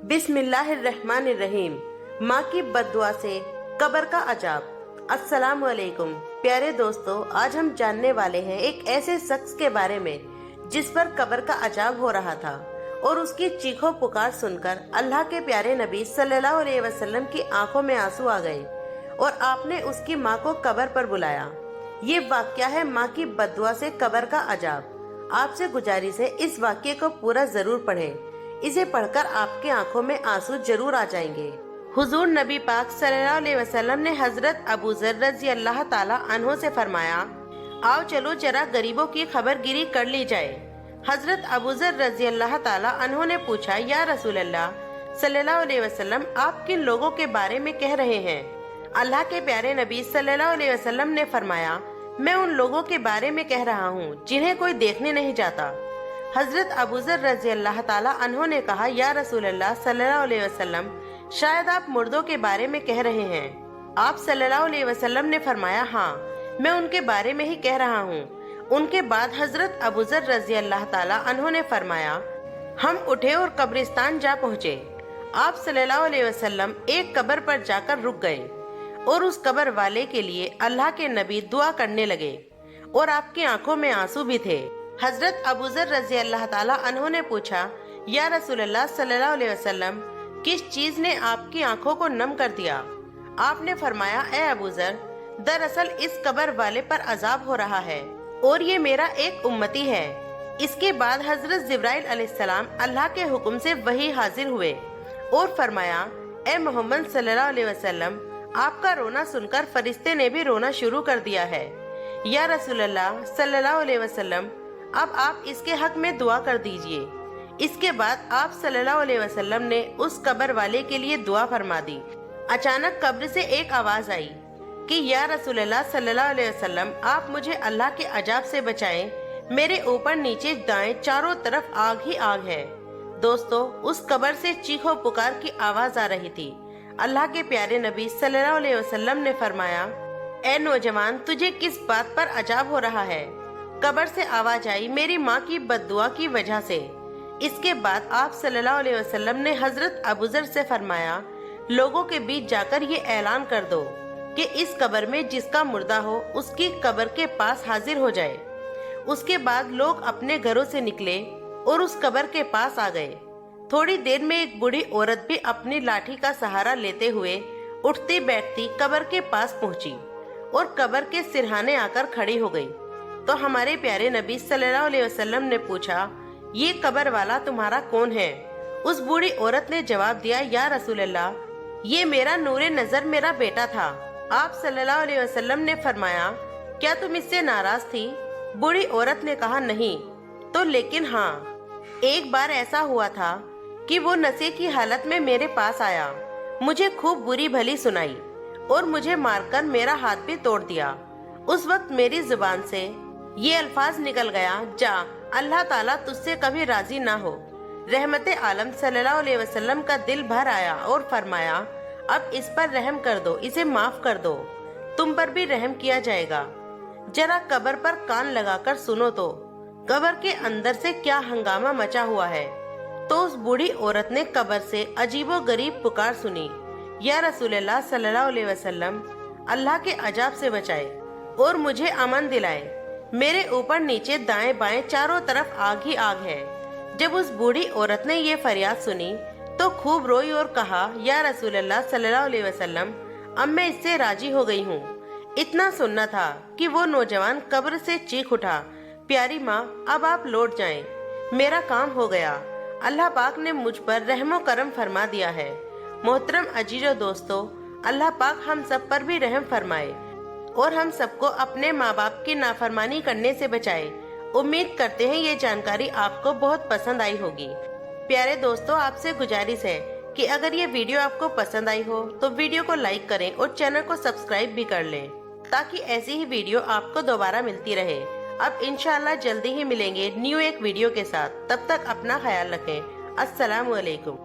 बिस्मिल्लाहिर्रहमानिर्रहीम। माँ की बद्दुआ से कब्र का अजाब। अस्सलाम वालेकुम प्यारे दोस्तों, आज हम जानने वाले हैं एक ऐसे शख्स के बारे में जिस पर कब्र का अजाब हो रहा था और उसकी चीखों पुकार सुनकर अल्लाह के प्यारे नबी सल्लल्लाहु अलैहि वसल्लम की आंखों में आंसू आ गए और आपने उसकी माँ को कब्र पर बुलाया। ये वाक्या है माँ की बद्दुआ से कब्र का अजाब। आपसे गुजारिश है इस वाक्य को पूरा जरूर पढ़ें। इसे पढ़कर आपकी आंखों में आंसू जरूर आ जाएंगे। हुजूर नबी पाक सल्लल्लाहु अलैहि वसल्लम ने हजरत अबू ज़र रज़ी अल्लाह ताला अन्हो से फरमाया, आओ चलो जरा गरीबों की खबरगिरी कर ली जाए। हजरत अबू ज़र रज़ी अल्लाह ताला अन्हो ने पूछा, या रसूल अल्लाह सल्लल्लाहु अलैहि वसल्लम, आप किन लोगों के बारे में कह रहे हैं? अल्लाह के प्यारे नबी सल्लल्लाहु अलैहि वसल्लम ने फरमाया, मैं उन लोगों के बारे में कह रहा हूँ जिन्हें कोई देखने नहीं जाता। हजरत अबू ज़र रज़ी अल्लाह ताला अन्हो ने कहा, या रसूल अल्लाह सल्लल्लाहु अलैहि वसल्लम, शायद आप मुर्दों के बारे में कह रहे हैं। आप सल्लल्लाहु अलैहि वसल्लम ने फरमाया, हाँ मैं उनके बारे में ही कह रहा हूँ। उनके बाद हजरत अबू ज़र रज़ी अल्लाह ताला अन्हो ने फरमाया, हम उठे और कब्रिस्तान जा पहुँचे। आप सल्लल्लाहु अलैहि वसल्लम एक कब्र पर जाकर रुक गए और उस कब्र वाले के लिए अल्लाह के नबी दुआ करने लगे और आपकी आंखों में आंसू भी थे। हजरत अबू ज़र रज़ी अल्लाह ताला अन्हो ने पूछा, या रसूल अल्लाह सल्लल्लाहु अलैहि वसल्लम, किस चीज ने आपकी आंखों को नम कर दिया? आपने फरमाया, ए अबू ज़र, दरअसल इस कब्र वाले पर अजाब हो रहा है और ये मेरा एक उम्मती है। इसके बाद हजरत जिब्राइल अलैहिस्सलाम अल्लाह के हुक्म से वही हाजिर हुए और फरमाया, ए मोहम्मद सल्लल्लाहु अलैहि वसल्लम, आपका रोना सुनकर फरिश्ते ने भी रोना शुरू कर दिया है। या रसूल अल्लाह सल्लल्लाहु अलैहि वसल्लम, अब आप इसके हक में दुआ कर दीजिए। इसके बाद आप सल्लल्लाहु अलैहि वसल्लम ने उस कब्र वाले के लिए दुआ फरमा दी। अचानक कब्र से एक आवाज आई कि या रसूल अल्लाह सल्लल्लाहु अलैहि वसल्लम, आप मुझे अल्लाह के अजाब से बचाएं। मेरे ऊपर नीचे दाएं चारों तरफ आग ही आग है। दोस्तों, उस कब्र से चीखों पुकार की आवाज आ रही थी। अल्लाह के प्यारे नबी सल्लल्लाहु अलैहि वसल्लम ने फरमाया, ए नौजवान, तुझे किस बात पर अजाब हो रहा है? कब्र से आवाज आई, मेरी माँ की बद्दुआ की वजह से। इसके बाद आप सल्लल्लाहु अलैहि वसल्लम ने हजरत अबू ज़र से फरमाया, लोगों के बीच जाकर ये ऐलान कर दो कि इस कब्र में जिसका मुर्दा हो उसकी कब्र के पास हाजिर हो जाए। उसके बाद लोग अपने घरों से निकले और उस कब्र के पास आ गए। थोड़ी देर में एक बूढ़ी औरत भी अपनी लाठी का सहारा लेते हुए उठती बैठती कब्र के पास पहुंची और कब्र के सिरहाने आकर खड़ी हो गई। तो हमारे प्यारे नबी सल्लल्लाहु अलैहि वसल्लम ने पूछा, ये कब्र वाला तुम्हारा कौन है? उस बूढ़ी औरत ने जवाब दिया, या रसूल अल्लाह, ये मेरा नूरे नजर मेरा बेटा था। आप सल्लल्लाहु अलैहि वसल्लम ने फरमाया, क्या तुम इससे नाराज थी? बूढ़ी औरत ने कहा, नहीं तो लेकिन हाँ, एक बार ऐसा हुआ था कि वो नशे की हालत में मेरे पास आया, मुझे खूब बुरी भली सुनाई और मुझे मारकर मेरा हाथ भी तोड़ दिया। उस वक्त मेरी जुबान से ये अल्फाज निकल गया, जा अल्लाह ताला तुझसे कभी राजी ना हो। रहमत आलम सल्लल्लाहु अलैहि वसल्लम का दिल भर आया और फरमाया, अब इस पर रहम कर दो, इसे माफ कर दो, तुम पर भी रहम किया जाएगा। जरा कब्र पर कान लगाकर सुनो तो कब्र के अंदर से क्या हंगामा मचा हुआ है। तो उस बूढ़ी औरत ने कब्र से अजीबो गरीब पुकार सुनी, या रसूल अल्लाह सल्लल्लाहु अलैहि वसल्लम, अल्लाह के अजाब से बचाए और मुझे अमन दिलाए। मेरे ऊपर नीचे दाएं बाएं चारों तरफ आग ही आग है। जब उस बूढ़ी औरत ने ये फरियाद सुनी तो खूब रोई और कहा, या रसूल अल्लाह सल्लल्लाहु अलैहि वसल्लम, अब मैं इससे राजी हो गई हूँ। इतना सुनना था कि वो नौजवान कब्र से चीख उठा, प्यारी माँ, अब आप लौट जाएं, मेरा काम हो गया। अल्लाह पाक ने मुझ पर रहमो करम फरमा दिया है। मोहतरम अजीजो दोस्तों, अल्लाह पाक हम सब पर भी रहम फरमाए और हम सबको अपने माँ बाप की नाफरमानी करने से बचाए। उम्मीद करते हैं ये जानकारी आपको बहुत पसंद आई होगी। प्यारे दोस्तों, आपसे गुजारिश है कि अगर ये वीडियो आपको पसंद आई हो तो वीडियो को लाइक करें और चैनल को सब्सक्राइब भी कर लें ताकि ऐसी ही वीडियो आपको दोबारा मिलती रहे। अब इंशाअल्लाह जल्दी ही मिलेंगे न्यू एक वीडियो के साथ। तब तक अपना ख्याल रखें। अस्सलाम वालेकुम।